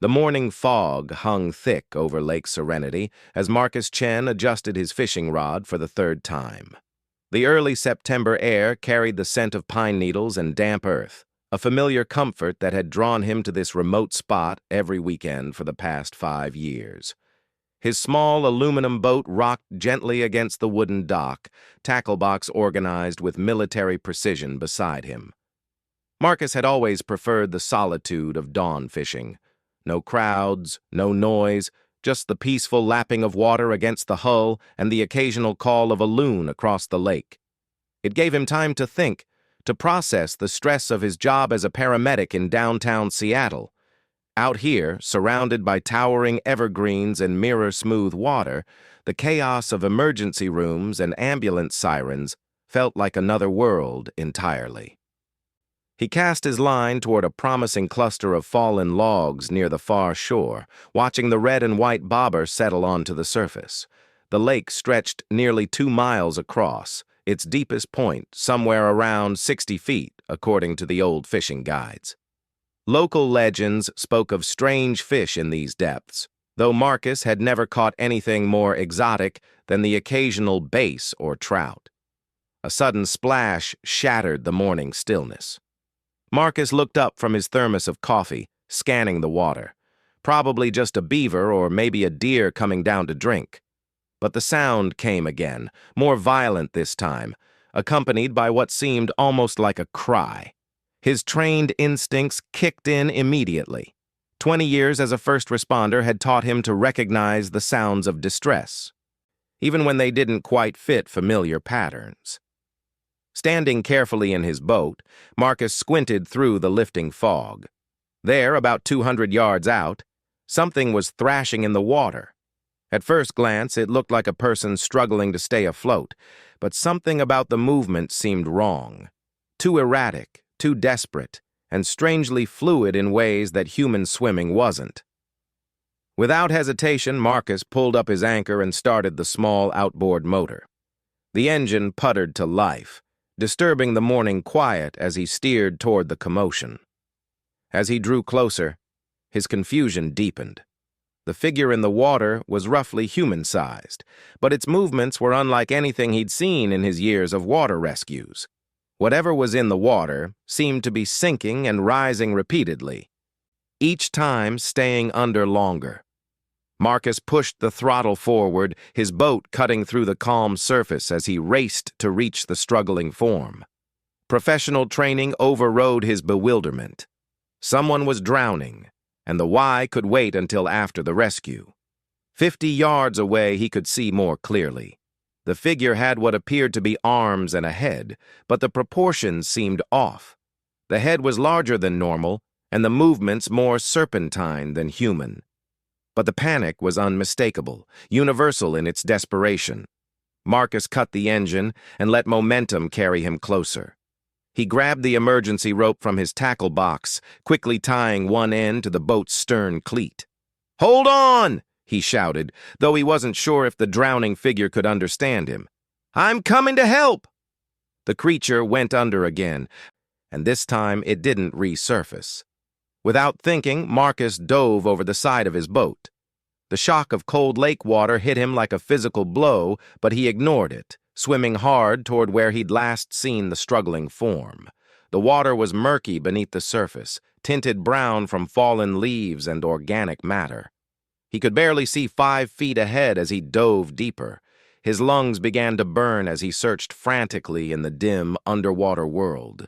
The morning fog hung thick over Lake Serenity as Marcus Chen adjusted his fishing rod for the third time. The early September air carried the scent of pine needles and damp earth, a familiar comfort that had drawn him to this remote spot every weekend for the past 5 years. His small aluminum boat rocked gently against the wooden dock, tackle box organized with military precision beside him. Marcus had always preferred the solitude of dawn fishing. No crowds, no noise, just the peaceful lapping of water against the hull and the occasional call of a loon across the lake. It gave him time to think, to process the stress of his job as a paramedic in downtown Seattle. Out here, surrounded by towering evergreens and mirror-smooth water, the chaos of emergency rooms and ambulance sirens felt like another world entirely. He cast his line toward a promising cluster of fallen logs near the far shore, watching the red and white bobber settle onto the surface. The lake stretched nearly 2 miles across, its deepest point somewhere around 60 feet, according to the old fishing guides. Local legends spoke of strange fish in these depths, though Marcus had never caught anything more exotic than the occasional bass or trout. A sudden splash shattered the morning stillness. Marcus looked up from his thermos of coffee, scanning the water. Probably just a beaver or maybe a deer coming down to drink. But the sound came again, more violent this time, accompanied by what seemed almost like a cry. His trained instincts kicked in immediately. 20 years as a first responder had taught him to recognize the sounds of distress, even when they didn't quite fit familiar patterns. Standing carefully in his boat, Marcus squinted through the lifting fog. There, about 200 yards out, something was thrashing in the water. At first glance, it looked like a person struggling to stay afloat, but something about the movement seemed wrong. Too erratic, too desperate, and strangely fluid in ways that human swimming wasn't. Without hesitation, Marcus pulled up his anchor and started the small outboard motor. The engine puttered to life, disturbing the morning quiet as he steered toward the commotion. As he drew closer, his confusion deepened. The figure in the water was roughly human-sized, but its movements were unlike anything he'd seen in his years of water rescues. Whatever was in the water seemed to be sinking and rising repeatedly, each time staying under longer. Marcus pushed the throttle forward, his boat cutting through the calm surface as he raced to reach the struggling form. Professional training overrode his bewilderment. Someone was drowning, and the why could wait until after the rescue. 50 yards away, he could see more clearly. The figure had what appeared to be arms and a head, but the proportions seemed off. The head was larger than normal, and the movements more serpentine than human. But the panic was unmistakable, universal in its desperation. Marcus cut the engine and let momentum carry him closer. He grabbed the emergency rope from his tackle box, quickly tying one end to the boat's stern cleat. "Hold on!" he shouted, though he wasn't sure if the drowning figure could understand him. "I'm coming to help!" The creature went under again, and this time it didn't resurface. Without thinking, Marcus dove over the side of his boat. The shock of cold lake water hit him like a physical blow, but he ignored it, swimming hard toward where he'd last seen the struggling form. The water was murky beneath the surface, tinted brown from fallen leaves and organic matter. He could barely see 5 feet ahead as he dove deeper. His lungs began to burn as he searched frantically in the dim, underwater world.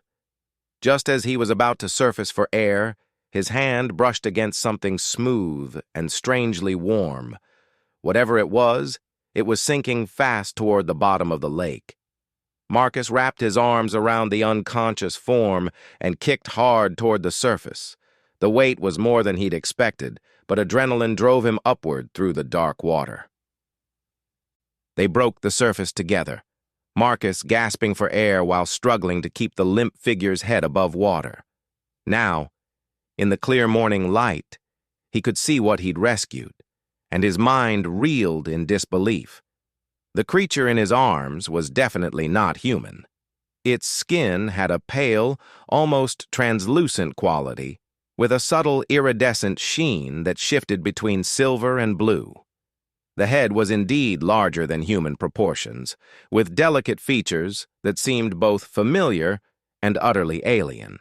Just as he was about to surface for air, his hand brushed against something smooth and strangely warm. Whatever it was sinking fast toward the bottom of the lake. Marcus wrapped his arms around the unconscious form and kicked hard toward the surface. The weight was more than he'd expected, but adrenaline drove him upward through the dark water. They broke the surface together, Marcus gasping for air while struggling to keep the limp figure's head above water. Now, in the clear morning light, he could see what he'd rescued, and his mind reeled in disbelief. The creature in his arms was definitely not human. Its skin had a pale, almost translucent quality, with a subtle iridescent sheen that shifted between silver and blue. The head was indeed larger than human proportions, with delicate features that seemed both familiar and utterly alien.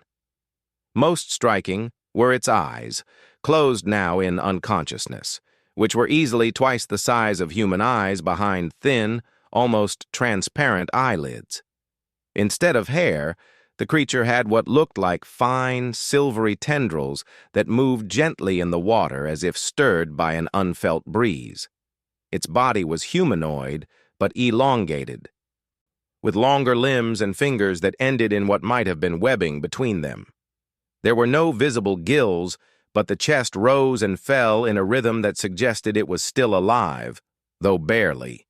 Most striking were its eyes, closed now in unconsciousness, which were easily twice the size of human eyes behind thin, almost transparent eyelids. Instead of hair, the creature had what looked like fine, silvery tendrils that moved gently in the water as if stirred by an unfelt breeze. Its body was humanoid, but elongated, with longer limbs and fingers that ended in what might have been webbing between them. There were no visible gills, but the chest rose and fell in a rhythm that suggested it was still alive, though barely.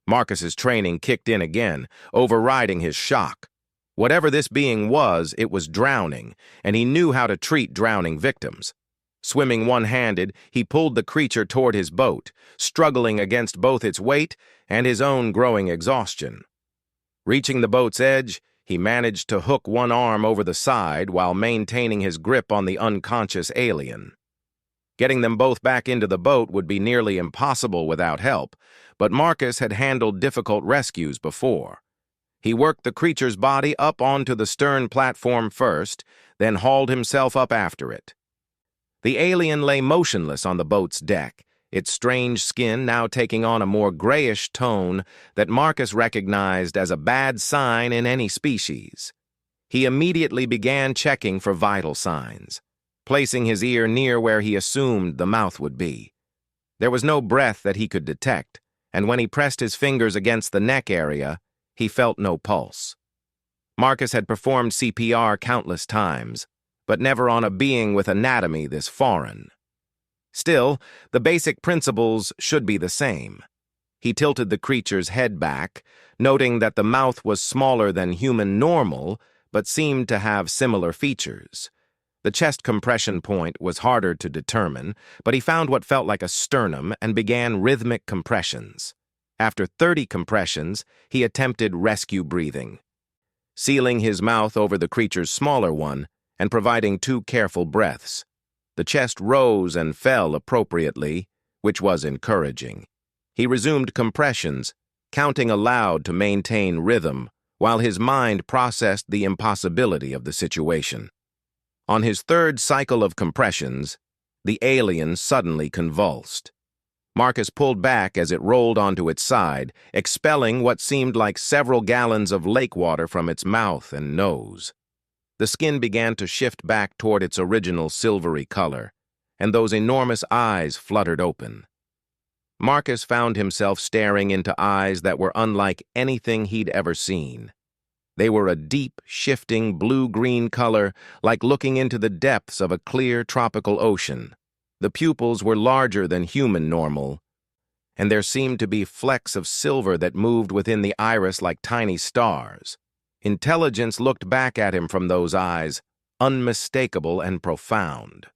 Marcus's training kicked in again, overriding his shock. Whatever this being was, it was drowning, and he knew how to treat drowning victims. Swimming one-handed, he pulled the creature toward his boat, struggling against both its weight and his own growing exhaustion. Reaching the boat's edge, he managed to hook one arm over the side while maintaining his grip on the unconscious alien. Getting them both back into the boat would be nearly impossible without help, but Marcus had handled difficult rescues before. He worked the creature's body up onto the stern platform first, then hauled himself up after it. The alien lay motionless on the boat's deck, its strange skin now taking on a more grayish tone that Marcus recognized as a bad sign in any species. He immediately began checking for vital signs, placing his ear near where he assumed the mouth would be. There was no breath that he could detect, and when he pressed his fingers against the neck area, he felt no pulse. Marcus had performed CPR countless times, but never on a being with anatomy this foreign. Still, the basic principles should be the same. He tilted the creature's head back, noting that the mouth was smaller than human normal, but seemed to have similar features. The chest compression point was harder to determine, but he found what felt like a sternum and began rhythmic compressions. After 30 compressions, he attempted rescue breathing, sealing his mouth over the creature's smaller one and providing 2 careful breaths. The chest rose and fell appropriately, which was encouraging. He resumed compressions, counting aloud to maintain rhythm, while his mind processed the impossibility of the situation. On his 3rd cycle of compressions, the alien suddenly convulsed. Marcus pulled back as it rolled onto its side, expelling what seemed like several gallons of lake water from its mouth and nose. The skin began to shift back toward its original silvery color, and those enormous eyes fluttered open. Marcus found himself staring into eyes that were unlike anything he'd ever seen. They were a deep, shifting blue-green color, like looking into the depths of a clear tropical ocean. The pupils were larger than human normal, and there seemed to be flecks of silver that moved within the iris like tiny stars. Intelligence looked back at him from those eyes, unmistakable and profound.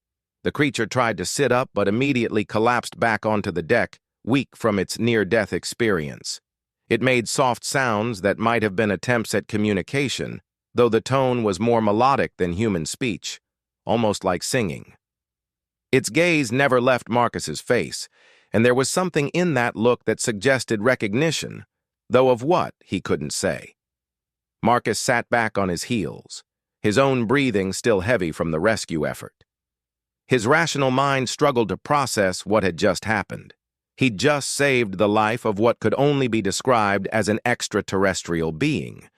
The creature tried to sit up but immediately collapsed back onto the deck, weak from its near-death experience. It made soft sounds that might have been attempts at communication, though the tone was more melodic than human speech, almost like singing. Its gaze never left Marcus's face, and there was something in that look that suggested recognition, though of what, he couldn't say. Marcus sat back on his heels, his own breathing still heavy from the rescue effort. His rational mind struggled to process what had just happened. He'd just saved the life of what could only be described as an extraterrestrial being.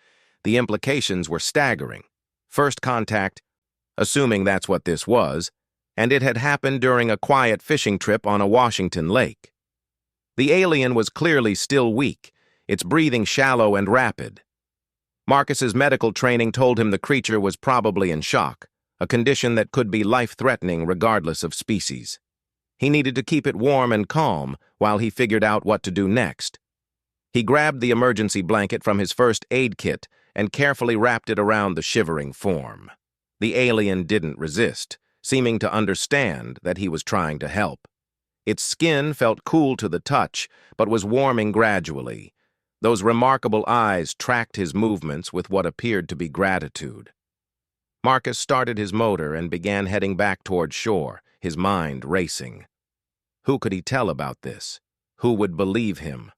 The implications were staggering. First contact, assuming that's what this was, and it had happened during a quiet fishing trip on a Washington lake. The alien was clearly still weak, its breathing shallow and rapid. Marcus's medical training told him the creature was probably in shock, a condition that could be life-threatening regardless of species. He needed to keep it warm and calm while he figured out what to do next. He grabbed the emergency blanket from his first aid kit and carefully wrapped it around the shivering form. The alien didn't resist, seeming to understand that he was trying to help. Its skin felt cool to the touch, but was warming gradually. Those remarkable eyes tracked his movements with what appeared to be gratitude. Marcus started his motor and began heading back toward shore, his mind racing. Who could he tell about this? Who would believe him?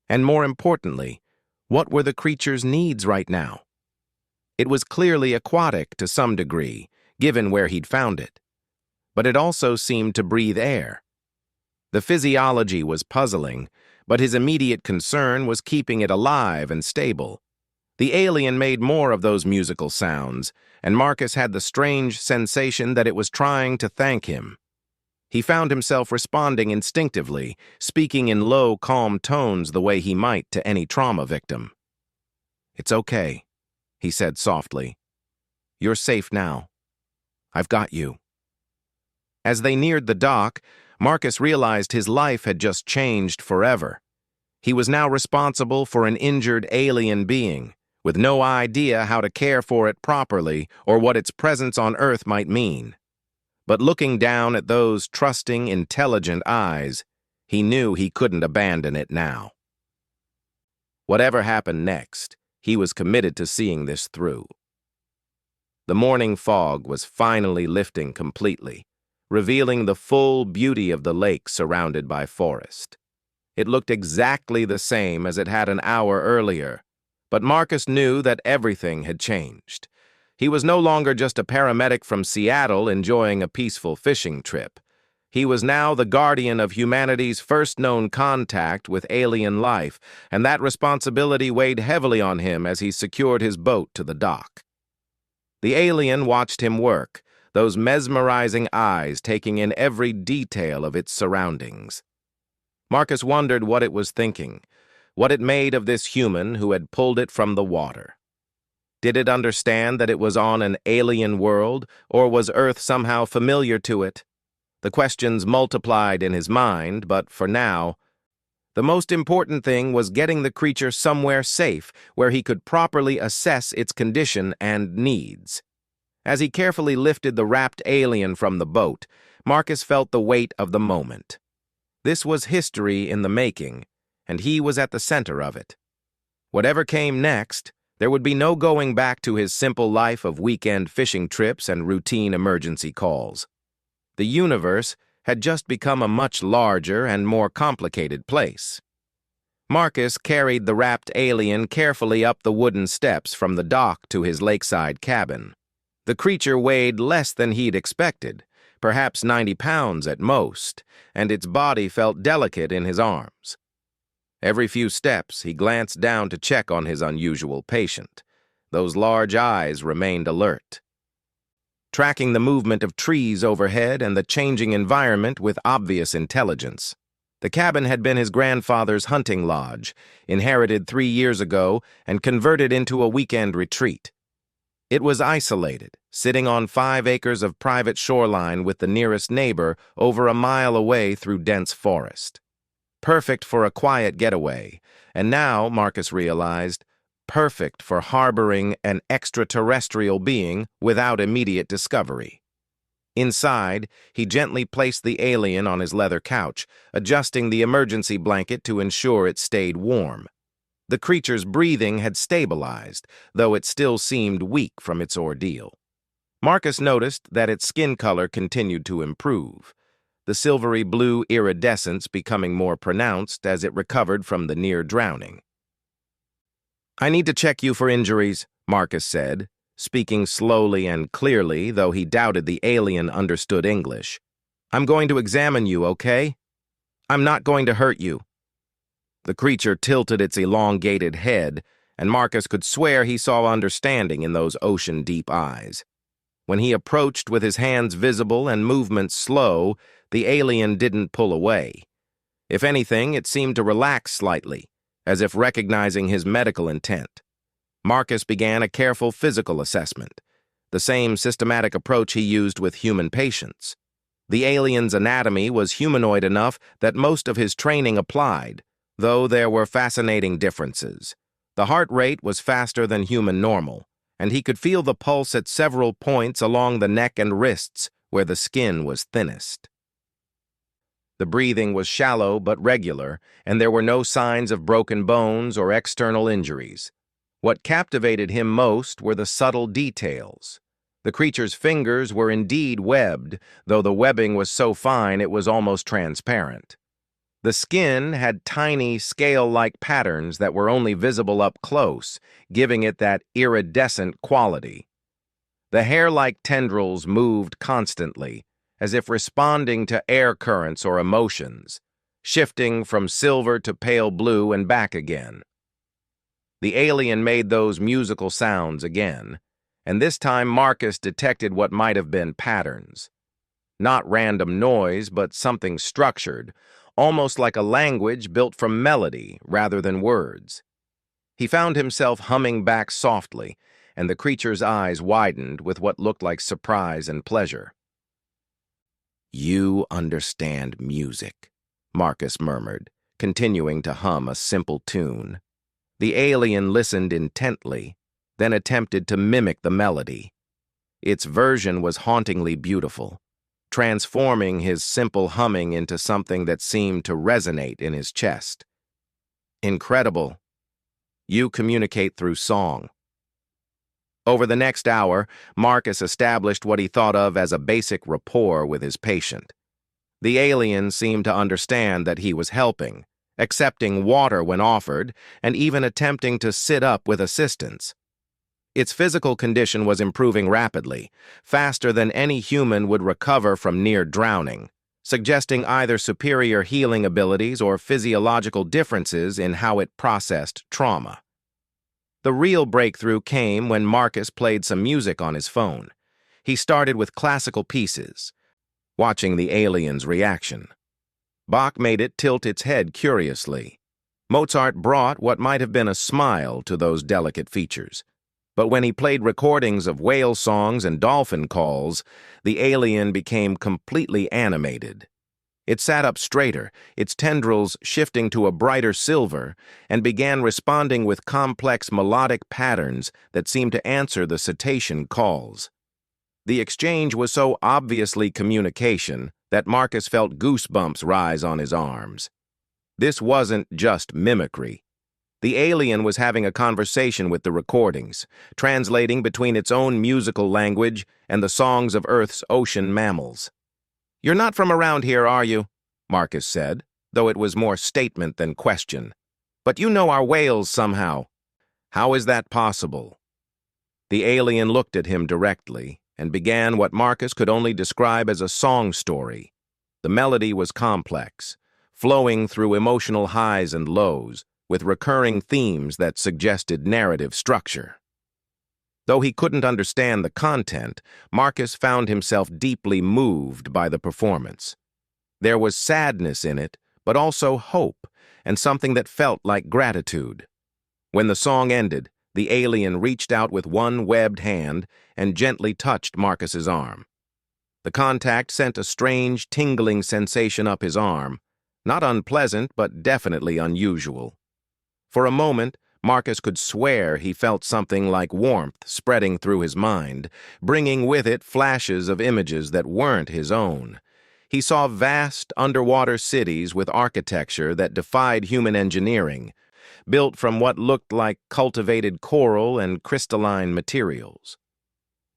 And more importantly, what were the creature's needs right now? It was clearly aquatic to some degree, given where he'd found it. But it also seemed to breathe air. The physiology was puzzling, but his immediate concern was keeping it alive and stable. The alien made more of those musical sounds, and Marcus had the strange sensation that it was trying to thank him. He found himself responding instinctively, speaking in low, calm tones the way he might to any trauma victim. "It's okay," he said softly. "You're safe now. I've got you." As they neared the dock, Marcus realized his life had just changed forever. He was now responsible for an injured alien being, with no idea how to care for it properly or what its presence on Earth might mean. But looking down at those trusting, intelligent eyes, he knew he couldn't abandon it now. Whatever happened next, he was committed to seeing this through. The morning fog was finally lifting completely, revealing the full beauty of the lake surrounded by forest. It looked exactly the same as it had an hour earlier, but Marcus knew that everything had changed. He was no longer just a paramedic from Seattle enjoying a peaceful fishing trip. He was now the guardian of humanity's first known contact with alien life, and that responsibility weighed heavily on him as he secured his boat to the dock. The alien watched him work, those mesmerizing eyes taking in every detail of its surroundings. Marcus wondered what it was thinking, what it made of this human who had pulled it from the water. Did it understand that it was on an alien world, or was Earth somehow familiar to it? The questions multiplied in his mind, but for now, the most important thing was getting the creature somewhere safe where he could properly assess its condition and needs. As he carefully lifted the wrapped alien from the boat, Marcus felt the weight of the moment. This was history in the making, and he was at the center of it. Whatever came next, there would be no going back to his simple life of weekend fishing trips and routine emergency calls. The universe had just become a much larger and more complicated place. Marcus carried the wrapped alien carefully up the wooden steps from the dock to his lakeside cabin. The creature weighed less than he'd expected, perhaps 90 pounds at most, and its body felt delicate in his arms. Every few steps, he glanced down to check on his unusual patient. Those large eyes remained alert, tracking the movement of trees overhead and the changing environment with obvious intelligence. The cabin had been his grandfather's hunting lodge, inherited 3 years ago and converted into a weekend retreat. It was isolated, sitting on 5 acres of private shoreline with the nearest neighbor over a mile away through dense forest. Perfect for a quiet getaway, and now, Marcus realized, perfect for harboring an extraterrestrial being without immediate discovery. Inside, he gently placed the alien on his leather couch, adjusting the emergency blanket to ensure it stayed warm. The creature's breathing had stabilized, though it still seemed weak from its ordeal. Marcus noticed that its skin color continued to improve, the silvery blue iridescence becoming more pronounced as it recovered from the near drowning. "I need to check you for injuries," Marcus said, speaking slowly and clearly, though he doubted the alien understood English. "I'm going to examine you, okay? I'm not going to hurt you." The creature tilted its elongated head, and Marcus could swear he saw understanding in those ocean-deep eyes. When he approached with his hands visible and movements slow, the alien didn't pull away. If anything, it seemed to relax slightly, as if recognizing his medical intent. Marcus began a careful physical assessment, the same systematic approach he used with human patients. The alien's anatomy was humanoid enough that most of his training applied, though there were fascinating differences. The heart rate was faster than human normal, and he could feel the pulse at several points along the neck and wrists where the skin was thinnest. The breathing was shallow but regular, and there were no signs of broken bones or external injuries. What captivated him most were the subtle details. The creature's fingers were indeed webbed, though the webbing was so fine it was almost transparent. The skin had tiny, scale-like patterns that were only visible up close, giving it that iridescent quality. The hair-like tendrils moved constantly, as if responding to air currents or emotions, shifting from silver to pale blue and back again. The alien made those musical sounds again, and this time Marcus detected what might have been patterns. Not random noise, but something structured, almost like a language built from melody rather than words. He found himself humming back softly, and the creature's eyes widened with what looked like surprise and pleasure. "You understand music," Marcus murmured, continuing to hum a simple tune. The alien listened intently, then attempted to mimic the melody. Its version was hauntingly beautiful, transforming his simple humming into something that seemed to resonate in his chest. "Incredible. You communicate through song." Over the next hour, Marcus established what he thought of as a basic rapport with his patient. The alien seemed to understand that he was helping, accepting water when offered, and even attempting to sit up with assistance. Its physical condition was improving rapidly, faster than any human would recover from near drowning, suggesting either superior healing abilities or physiological differences in how it processed trauma. The real breakthrough came when Marcus played some music on his phone. He started with classical pieces, watching the alien's reaction. Bach made it tilt its head curiously. Mozart brought what might have been a smile to those delicate features. But when he played recordings of whale songs and dolphin calls, the alien became completely animated. It sat up straighter, its tendrils shifting to a brighter silver, and began responding with complex melodic patterns that seemed to answer the cetacean calls. The exchange was so obviously communication that Marcus felt goosebumps rise on his arms. This wasn't just mimicry. The alien was having a conversation with the recordings, translating between its own musical language and the songs of Earth's ocean mammals. "You're not from around here, are you?" Marcus said, though it was more statement than question. "But you know our whales somehow. How is that possible?" The alien looked at him directly and began what Marcus could only describe as a song story. The melody was complex, flowing through emotional highs and lows, with recurring themes that suggested narrative structure. Though he couldn't understand the content, Marcus found himself deeply moved by the performance. There was sadness in it, but also hope, and something that felt like gratitude. When the song ended, the alien reached out with one webbed hand and gently touched Marcus's arm. The contact sent a strange, tingling sensation up his arm, not unpleasant, but definitely unusual. For a moment, Marcus could swear he felt something like warmth spreading through his mind, bringing with it flashes of images that weren't his own. He saw vast underwater cities with architecture that defied human engineering, built from what looked like cultivated coral and crystalline materials.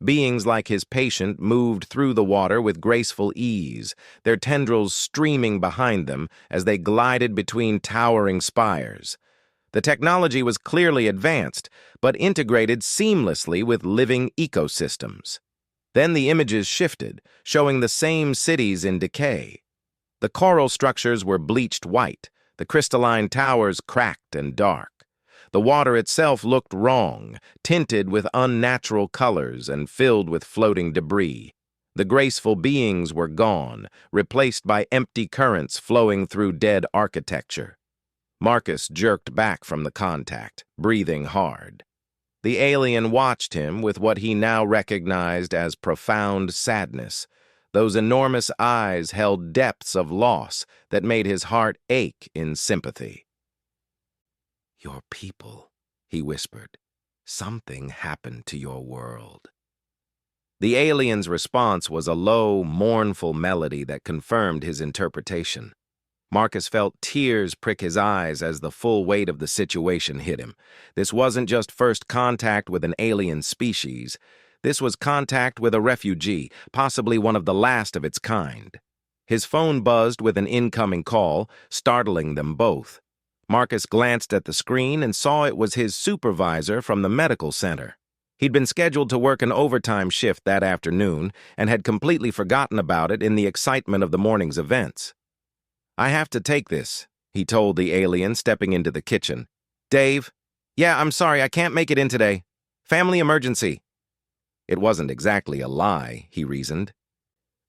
Beings like his patient moved through the water with graceful ease, their tendrils streaming behind them as they glided between towering spires. The technology was clearly advanced, but integrated seamlessly with living ecosystems. Then the images shifted, showing the same cities in decay. The coral structures were bleached white, the crystalline towers cracked and dark. The water itself looked wrong, tinted with unnatural colors and filled with floating debris. The graceful beings were gone, replaced by empty currents flowing through dead architecture. Marcus jerked back from the contact, breathing hard. The alien watched him with what he now recognized as profound sadness. Those enormous eyes held depths of loss that made his heart ache in sympathy. "Your people," he whispered. "Something happened to your world." The alien's response was a low, mournful melody that confirmed his interpretation. Marcus felt tears prick his eyes as the full weight of the situation hit him. This wasn't just first contact with an alien species. This was contact with a refugee, possibly one of the last of its kind. His phone buzzed with an incoming call, startling them both. Marcus glanced at the screen and saw it was his supervisor from the medical center. He'd been scheduled to work an overtime shift that afternoon and had completely forgotten about it in the excitement of the morning's events. "I have to take this," he told the alien, stepping into the kitchen. "Dave? Yeah, I'm sorry, I can't make it in today. Family emergency." It wasn't exactly a lie, he reasoned.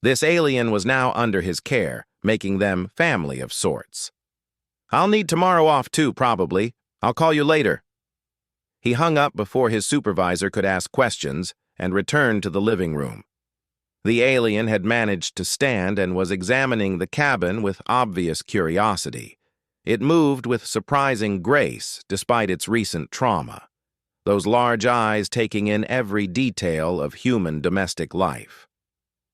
This alien was now under his care, making them family of sorts. "I'll need tomorrow off too, probably. I'll call you later." He hung up before his supervisor could ask questions and returned to the living room. The alien had managed to stand and was examining the cabin with obvious curiosity. It moved with surprising grace despite its recent trauma, those large eyes taking in every detail of human domestic life.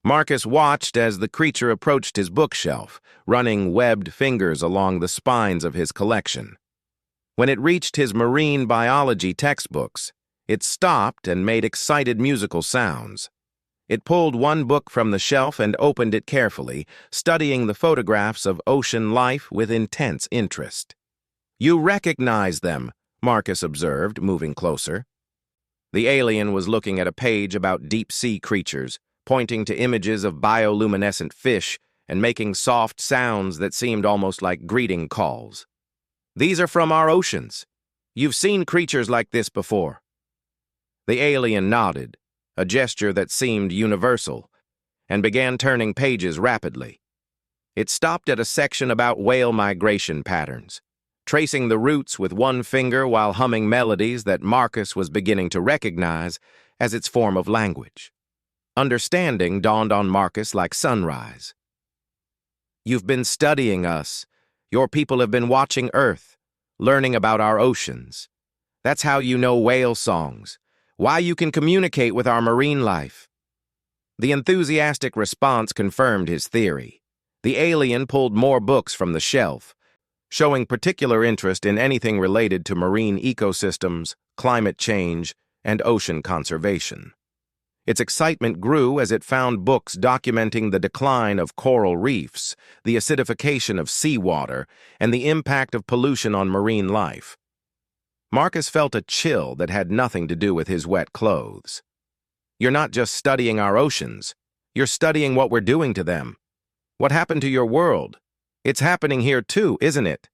Marcus watched as the creature approached his bookshelf, running webbed fingers along the spines of his collection. When it reached his marine biology textbooks, it stopped and made excited musical sounds. It pulled one book from the shelf and opened it carefully, studying the photographs of ocean life with intense interest. "You recognize them," Marcus observed, moving closer. The alien was looking at a page about deep-sea creatures, pointing to images of bioluminescent fish and making soft sounds that seemed almost like greeting calls. "These are from our oceans. You've seen creatures like this before." The alien nodded, a gesture that seemed universal, and began turning pages rapidly. It stopped at a section about whale migration patterns, tracing the routes with one finger while humming melodies that Marcus was beginning to recognize as its form of language. Understanding dawned on Marcus like sunrise. "You've been studying us. Your people have been watching Earth, learning about our oceans. That's how you know whale songs, why you can communicate with our marine life." The enthusiastic response confirmed his theory. The alien pulled more books from the shelf, showing particular interest in anything related to marine ecosystems, climate change, and ocean conservation. Its excitement grew as it found books documenting the decline of coral reefs, the acidification of seawater, and the impact of pollution on marine life. Marcus felt a chill that had nothing to do with his wet clothes. "You're not just studying our oceans. You're studying what we're doing to them. What happened to your world? It's happening here too, isn't it?"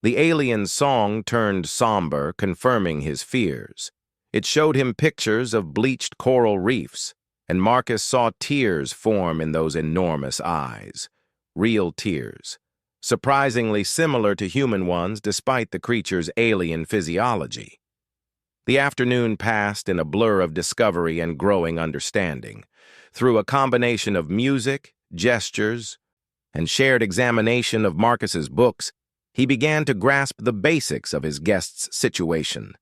The alien's song turned somber, confirming his fears. It showed him pictures of bleached coral reefs, and Marcus saw tears form in those enormous eyes. Real tears, surprisingly similar to human ones despite the creature's alien physiology. The afternoon passed in a blur of discovery and growing understanding. Through a combination of music, gestures, and shared examination of Marcus's books, he began to grasp the basics of his guest's situation.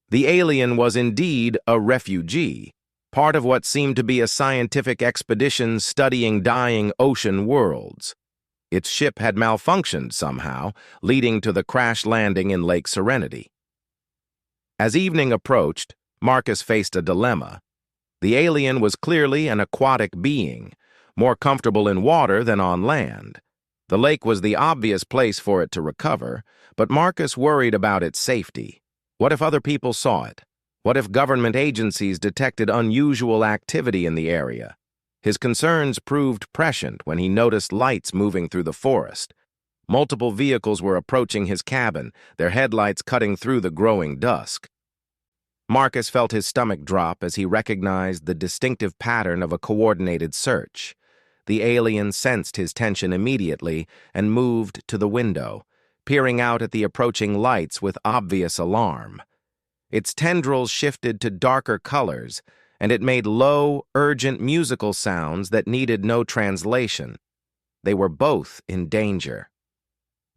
The alien was indeed a refugee, part of what seemed to be a scientific expedition studying dying ocean worlds. Its ship had malfunctioned somehow, leading to the crash landing in Lake Serenity. As evening approached, Marcus faced a dilemma. The alien was clearly an aquatic being, more comfortable in water than on land. The lake was the obvious place for it to recover, but Marcus worried about its safety. What if other people saw it? What if government agencies detected unusual activity in the area? His concerns proved prescient when he noticed lights moving through the forest. Multiple vehicles were approaching his cabin, their headlights cutting through the growing dusk. Marcus felt his stomach drop as he recognized the distinctive pattern of a coordinated search. The alien sensed his tension immediately and moved to the window, peering out at the approaching lights with obvious alarm. Its tendrils shifted to darker colors, and it made low, urgent musical sounds that needed no translation. They were both in danger.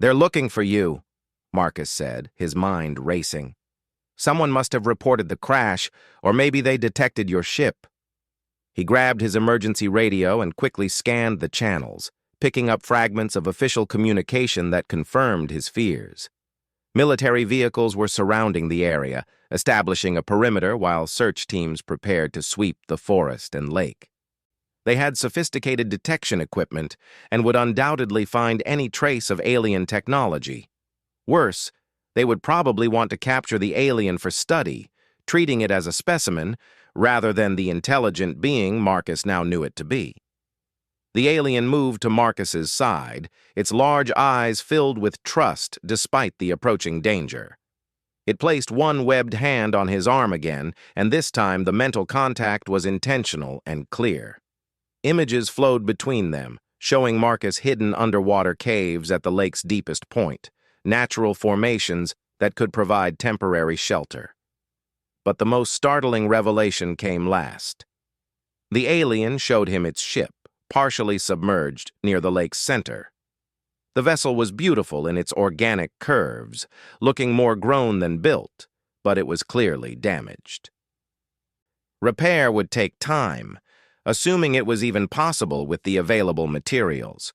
"They're looking for you," Marcus said, his mind racing. "Someone must have reported the crash, or maybe they detected your ship." He grabbed his emergency radio and quickly scanned the channels, picking up fragments of official communication that confirmed his fears. Military vehicles were surrounding the area, establishing a perimeter while search teams prepared to sweep the forest and lake. They had sophisticated detection equipment and would undoubtedly find any trace of alien technology. Worse, they would probably want to capture the alien for study, treating it as a specimen rather than the intelligent being Marcus now knew it to be. The alien moved to Marcus's side, its large eyes filled with trust despite the approaching danger. It placed one webbed hand on his arm again, and this time the mental contact was intentional and clear. Images flowed between them, showing Marcus hidden underwater caves at the lake's deepest point, natural formations that could provide temporary shelter. But the most startling revelation came last. The alien showed him its ship, partially submerged near the lake's center. The vessel was beautiful in its organic curves, looking more grown than built, but it was clearly damaged. Repair would take time, assuming it was even possible with the available materials.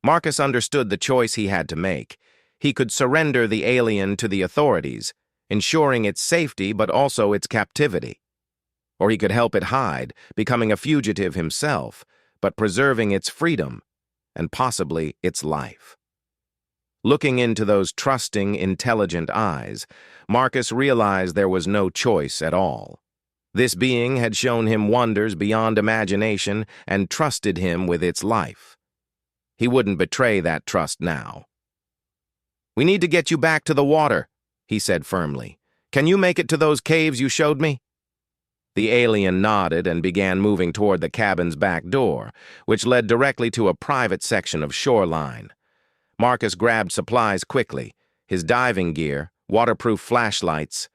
Marcus understood the choice he had to make. He could surrender the alien to the authorities, ensuring its safety but also its captivity. Or he could help it hide, becoming a fugitive himself, but preserving its freedom and possibly its life. Looking into those trusting, intelligent eyes, Marcus realized there was no choice at all. This being had shown him wonders beyond imagination and trusted him with its life. He wouldn't betray that trust now. "We need to get you back to the water," he said firmly. "Can you make it to those caves you showed me?" The alien nodded and began moving toward the cabin's back door, which led directly to a private section of shoreline. Marcus grabbed supplies quickly, his diving gear, waterproof flashlights,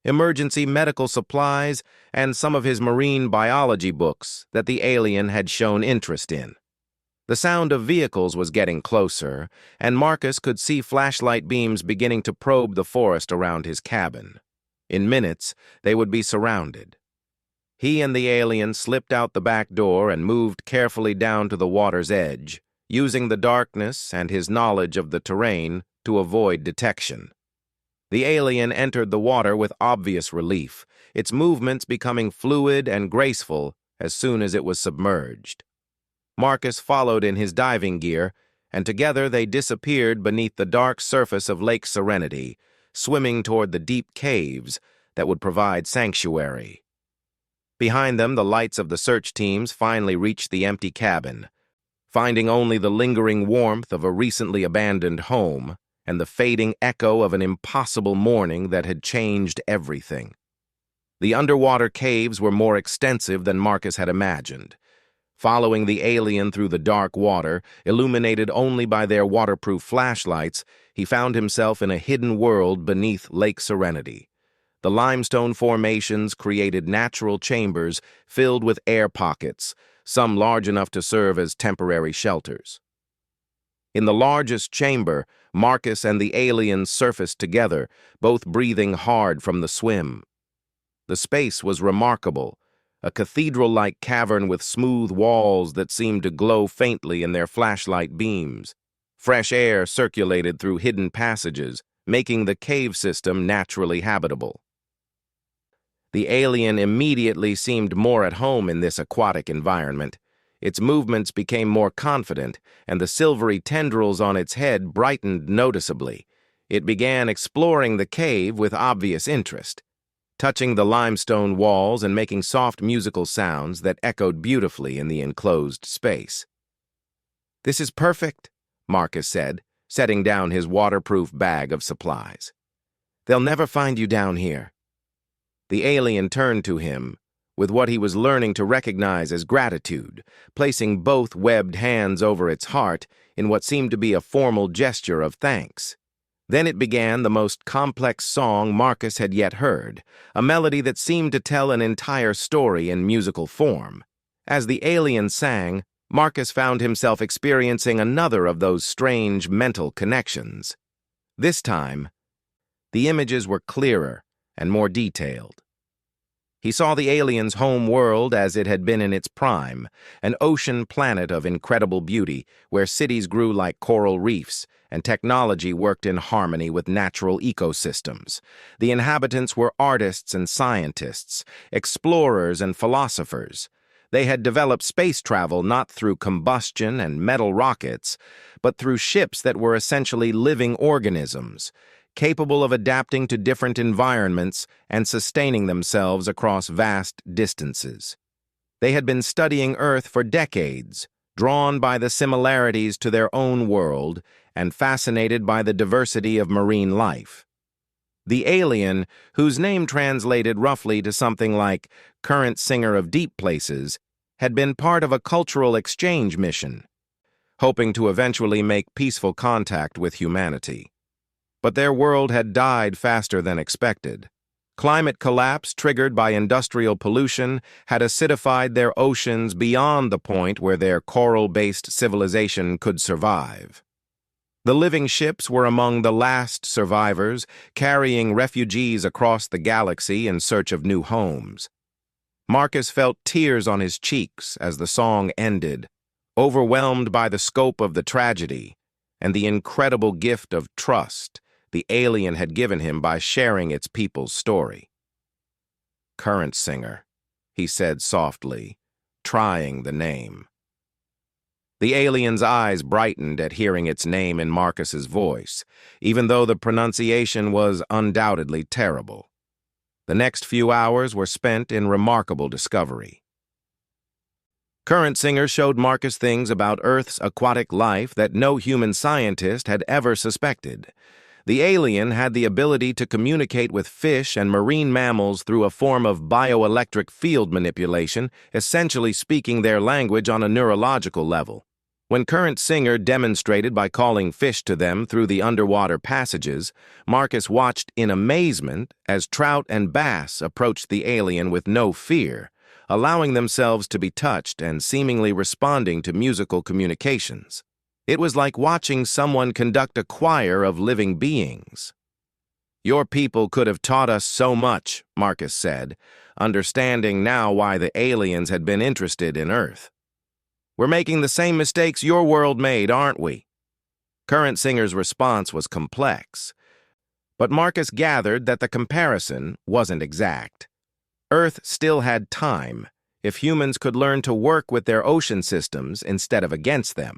emergency medical supplies, and some of his marine biology books that the alien had shown interest in. The sound of vehicles was getting closer, and Marcus could see flashlight beams beginning to probe the forest around his cabin. In minutes, they would be surrounded. He and the alien slipped out the back door and moved carefully down to the water's edge, using the darkness and his knowledge of the terrain to avoid detection. The alien entered the water with obvious relief, its movements becoming fluid and graceful as soon as it was submerged. Marcus followed in his diving gear, and together they disappeared beneath the dark surface of Lake Serenity, swimming toward the deep caves that would provide sanctuary. Behind them, the lights of the search teams finally reached the empty cabin, finding only the lingering warmth of a recently abandoned home and the fading echo of an impossible morning that had changed everything. The underwater caves were more extensive than Marcus had imagined. Following the alien through the dark water, illuminated only by their waterproof flashlights, he found himself in a hidden world beneath Lake Serenity. The limestone formations created natural chambers filled with air pockets, some large enough to serve as temporary shelters. In the largest chamber, Marcus and the alien surfaced together, both breathing hard from the swim. The space was remarkable, a cathedral-like cavern with smooth walls that seemed to glow faintly in their flashlight beams. Fresh air circulated through hidden passages, making the cave system naturally habitable. The alien immediately seemed more at home in this aquatic environment. Its movements became more confident, and the silvery tendrils on its head brightened noticeably. It began exploring the cave with obvious interest, touching the limestone walls and making soft musical sounds that echoed beautifully in the enclosed space. "This is perfect," Marcus said, setting down his waterproof bag of supplies. "They'll never find you down here." The alien turned to him with what he was learning to recognize as gratitude, placing both webbed hands over its heart in what seemed to be a formal gesture of thanks. Then it began the most complex song Marcus had yet heard, a melody that seemed to tell an entire story in musical form. As the alien sang, Marcus found himself experiencing another of those strange mental connections. This time, the images were clearer and more detailed. He saw the aliens' home world as it had been in its prime, an ocean planet of incredible beauty where cities grew like coral reefs and technology worked in harmony with natural ecosystems. The inhabitants were artists and scientists, explorers and philosophers. They had developed space travel not through combustion and metal rockets, but through ships that were essentially living organisms, capable of adapting to different environments and sustaining themselves across vast distances. They had been studying Earth for decades, drawn by the similarities to their own world and fascinated by the diversity of marine life. The alien, whose name translated roughly to something like current singer of deep places, had been part of a cultural exchange mission, hoping to eventually make peaceful contact with humanity. But their world had died faster than expected. Climate collapse triggered by industrial pollution had acidified their oceans beyond the point where their coral-based civilization could survive. The living ships were among the last survivors, carrying refugees across the galaxy in search of new homes. Marcus felt tears on his cheeks as the song ended, overwhelmed by the scope of the tragedy and the incredible gift of trust the alien had given him by sharing its people's story. "Current singer," he said softly, trying the name. The alien's eyes brightened at hearing its name in Marcus's voice, even though the pronunciation was undoubtedly terrible. The next few hours were spent in remarkable discovery. Current Singer showed Marcus things about Earth's aquatic life that no human scientist had ever suspected. The alien had the ability to communicate with fish and marine mammals through a form of bioelectric field manipulation, essentially speaking their language on a neurological level. When Current Singer demonstrated by calling fish to them through the underwater passages, Marcus watched in amazement as trout and bass approached the alien with no fear, allowing themselves to be touched and seemingly responding to musical communications. It was like watching someone conduct a choir of living beings. "Your people could have taught us so much," Marcus said, understanding now why the aliens had been interested in Earth. "We're making the same mistakes your world made, aren't we?" Current Singer's response was complex, but Marcus gathered that the comparison wasn't exact. Earth still had time if humans could learn to work with their ocean systems instead of against them.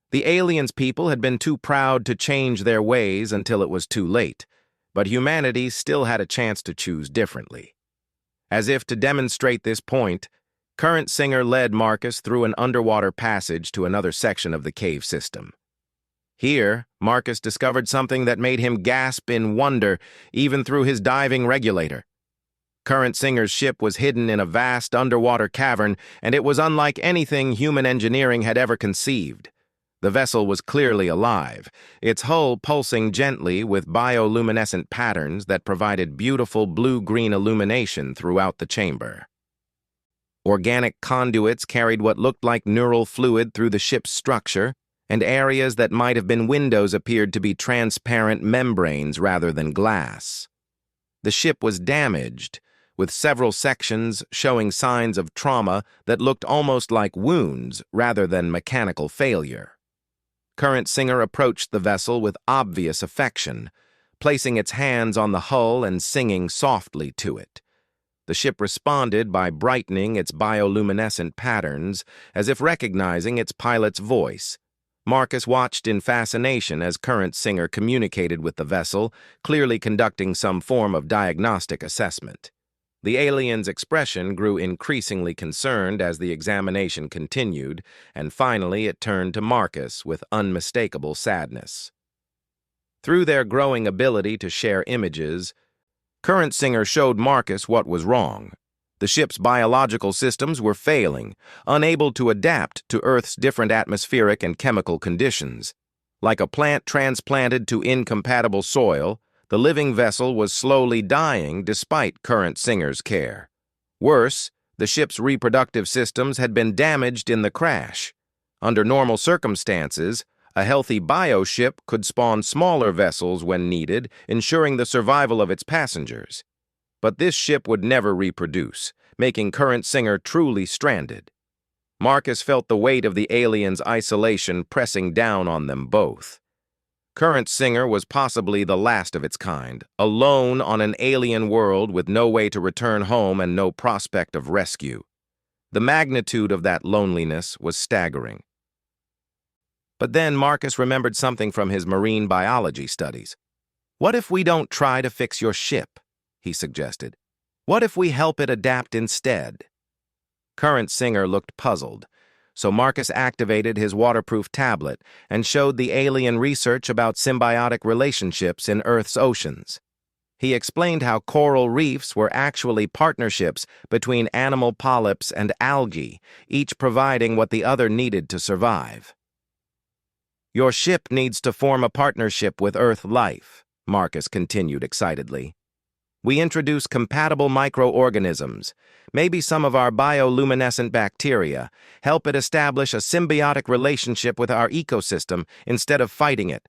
The aliens' people had been too proud to change their ways until it was too late, but humanity still had a chance to choose differently. As if to demonstrate this point, Current Singer led Marcus through an underwater passage to another section of the cave system. Here, Marcus discovered something that made him gasp in wonder even through his diving regulator. Current Singer's ship was hidden in a vast underwater cavern, and it was unlike anything human engineering had ever conceived. The vessel was clearly alive, its hull pulsing gently with bioluminescent patterns that provided beautiful blue-green illumination throughout the chamber. Organic conduits carried what looked like neural fluid through the ship's structure, and areas that might have been windows appeared to be transparent membranes rather than glass. The ship was damaged, with several sections showing signs of trauma that looked almost like wounds rather than mechanical failure. Current Singer approached the vessel with obvious affection, placing its hands on the hull and singing softly to it. The ship responded by brightening its bioluminescent patterns, as if recognizing its pilot's voice. Marcus watched in fascination as Current Singer communicated with the vessel, clearly conducting some form of diagnostic assessment. The alien's expression grew increasingly concerned as the examination continued, and finally it turned to Marcus with unmistakable sadness. Through their growing ability to share images, Current Singer showed Marcus what was wrong. The ship's biological systems were failing, unable to adapt to Earth's different atmospheric and chemical conditions. Like a plant transplanted to incompatible soil, the living vessel was slowly dying despite Current Singer's care. Worse, the ship's reproductive systems had been damaged in the crash. Under normal circumstances, a healthy bioship could spawn smaller vessels when needed, ensuring the survival of its passengers. But this ship would never reproduce, making Current Singer truly stranded. Marcus felt the weight of the aliens' isolation pressing down on them both. Current Singer was possibly the last of its kind, alone on an alien world with no way to return home and no prospect of rescue. The magnitude of that loneliness was staggering. But then Marcus remembered something from his marine biology studies. "What if we don't try to fix your ship?" he suggested. "What if we help it adapt instead?" Current Singer looked puzzled, so Marcus activated his waterproof tablet and showed the alien research about symbiotic relationships in Earth's oceans. He explained how coral reefs were actually partnerships between animal polyps and algae, each providing what the other needed to survive. "Your ship needs to form a partnership with Earth life," Marcus continued excitedly. "We introduce compatible microorganisms, maybe some of our bioluminescent bacteria, help it establish a symbiotic relationship with our ecosystem instead of fighting it."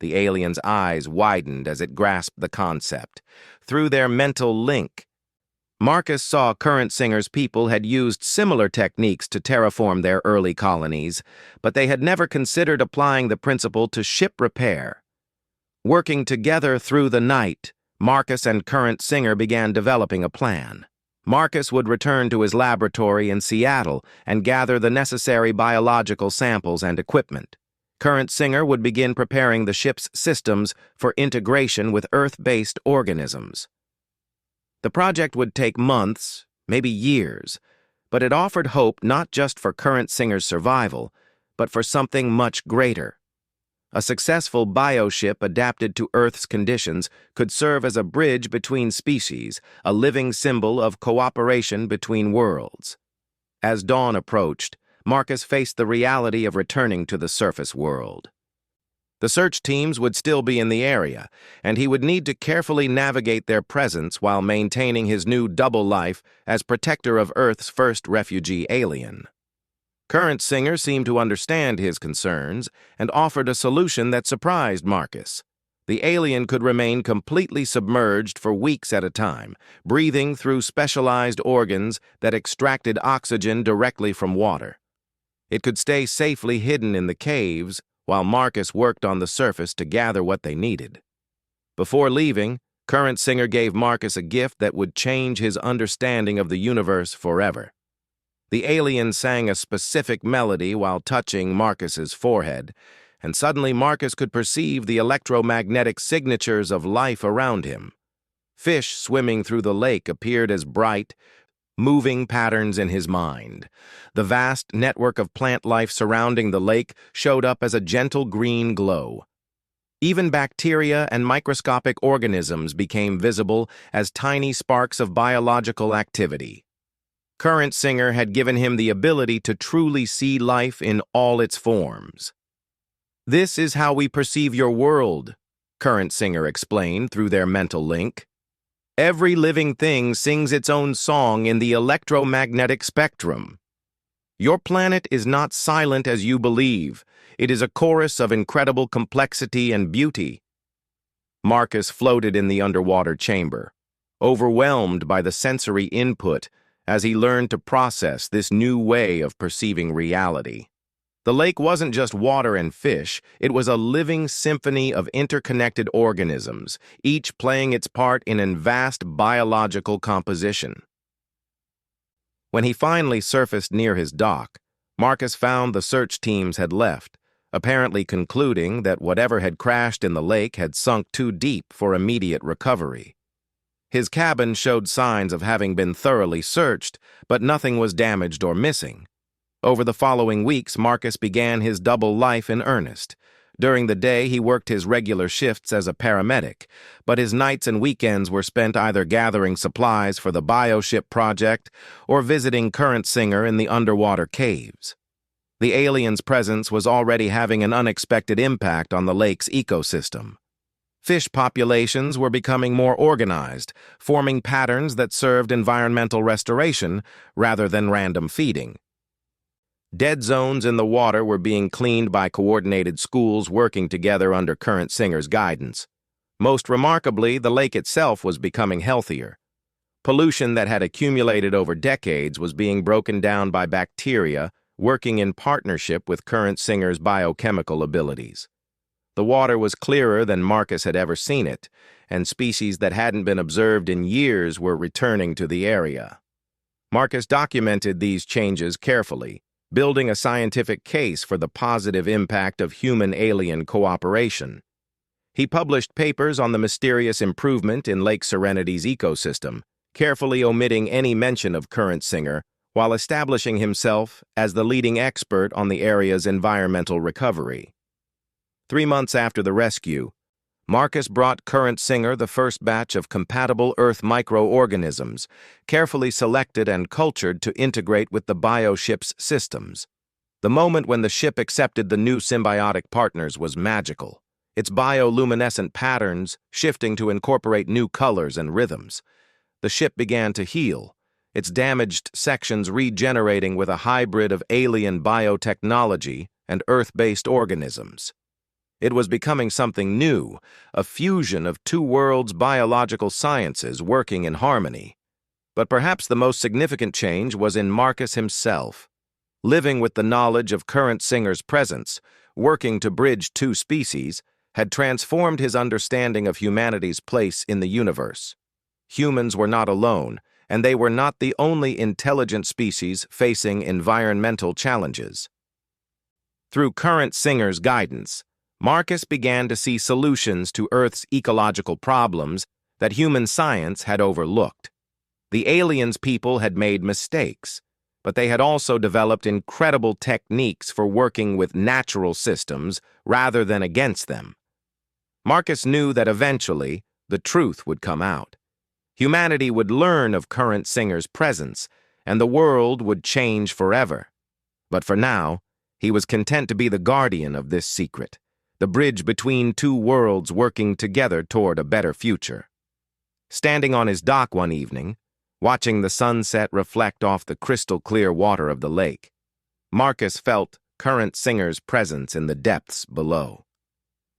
The alien's eyes widened as it grasped the concept. Through their mental link, Marcus saw Current Singer's people had used similar techniques to terraform their early colonies, but they had never considered applying the principle to ship repair. Working together through the night, Marcus and Current Singer began developing a plan. Marcus would return to his laboratory in Seattle and gather the necessary biological samples and equipment. Current Singer would begin preparing the ship's systems for integration with Earth-based organisms. The project would take months, maybe years, but it offered hope not just for Current Singer's survival, but for something much greater. A successful bioship adapted to Earth's conditions could serve as a bridge between species, a living symbol of cooperation between worlds. As dawn approached, Marcus faced the reality of returning to the surface world. The search teams would still be in the area, and he would need to carefully navigate their presence while maintaining his new double life as protector of Earth's first refugee alien. Current Singer seemed to understand his concerns and offered a solution that surprised Marcus. The alien could remain completely submerged for weeks at a time, breathing through specialized organs that extracted oxygen directly from water. It could stay safely hidden in the caves while Marcus worked on the surface to gather what they needed. Before leaving, Current Singer gave Marcus a gift that would change his understanding of the universe forever. The alien sang a specific melody while touching Marcus's forehead, and suddenly Marcus could perceive the electromagnetic signatures of life around him. Fish swimming through the lake appeared as bright, moving patterns in his mind. The vast network of plant life surrounding the lake showed up as a gentle green glow. Even bacteria and microscopic organisms became visible as tiny sparks of biological activity. Current Singer had given him the ability to truly see life in all its forms. "This is how we perceive your world," Current Singer explained through their mental link. "Every living thing sings its own song in the electromagnetic spectrum. Your planet is not silent as you believe. It is a chorus of incredible complexity and beauty." Marcus floated in the underwater chamber, overwhelmed by the sensory input as he learned to process this new way of perceiving reality. The lake wasn't just water and fish, it was a living symphony of interconnected organisms, each playing its part in a vast biological composition. When he finally surfaced near his dock, Marcus found the search teams had left, apparently concluding that whatever had crashed in the lake had sunk too deep for immediate recovery. His cabin showed signs of having been thoroughly searched, but nothing was damaged or missing. Over the following weeks, Marcus began his double life in earnest. During the day, he worked his regular shifts as a paramedic, but his nights and weekends were spent either gathering supplies for the bioship project or visiting Current Singer in the underwater caves. The alien's presence was already having an unexpected impact on the lake's ecosystem. Fish populations were becoming more organized, forming patterns that served environmental restoration rather than random feeding. Dead zones in the water were being cleaned by coordinated schools working together under Current Singer's guidance. Most remarkably, the lake itself was becoming healthier. Pollution that had accumulated over decades was being broken down by bacteria working in partnership with current Singer's biochemical abilities. The water was clearer than Marcus had ever seen it, and species that hadn't been observed in years were returning to the area. Marcus documented these changes carefully, building a scientific case for the positive impact of human-alien cooperation. He published papers on the mysterious improvement in Lake Serenity's ecosystem, carefully omitting any mention of current Singer, while establishing himself as the leading expert on the area's environmental recovery. 3 months after the rescue, Marcus brought current Singer the first batch of compatible Earth microorganisms, carefully selected and cultured to integrate with the bioship's systems. The moment when the ship accepted the new symbiotic partners was magical, its bioluminescent patterns shifting to incorporate new colors and rhythms. The ship began to heal, its damaged sections regenerating with a hybrid of alien biotechnology and Earth-based organisms. It was becoming something new, a fusion of two worlds' biological sciences working in harmony. But perhaps the most significant change was in Marcus himself. Living with the knowledge of current Singer's presence, working to bridge two species, had transformed his understanding of humanity's place in the universe. Humans were not alone, and they were not the only intelligent species facing environmental challenges. Through current Singer's guidance, Marcus began to see solutions to Earth's ecological problems that human science had overlooked. The aliens' people had made mistakes, but they had also developed incredible techniques for working with natural systems rather than against them. Marcus knew that eventually the truth would come out. Humanity would learn of current Singer's presence, and the world would change forever. But for now, he was content to be the guardian of this secret, the bridge between two worlds working together toward a better future. Standing on his dock one evening, watching the sunset reflect off the crystal-clear water of the lake, Marcus felt current Singer's presence in the depths below.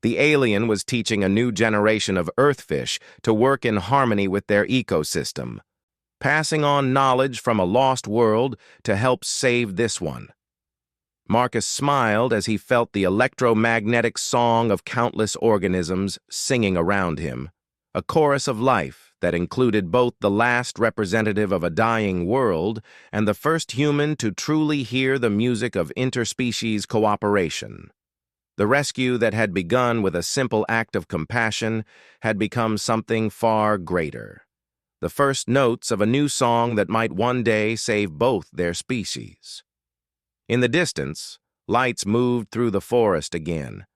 The alien was teaching a new generation of earthfish to work in harmony with their ecosystem, passing on knowledge from a lost world to help save this one. Marcus smiled as he felt the electromagnetic song of countless organisms singing around him, a chorus of life that included both the last representative of a dying world and the first human to truly hear the music of interspecies cooperation. The rescue that had begun with a simple act of compassion had become something far greater, the first notes of a new song that might one day save both their species. In the distance, lights moved through the forest again,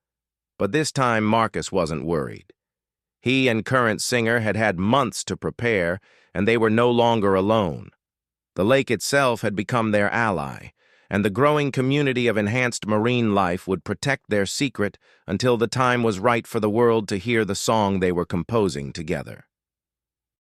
but this time Marcus wasn't worried. He and current Singer had had months to prepare, and they were no longer alone. The lake itself had become their ally, and the growing community of enhanced marine life would protect their secret until the time was right for the world to hear the song they were composing together.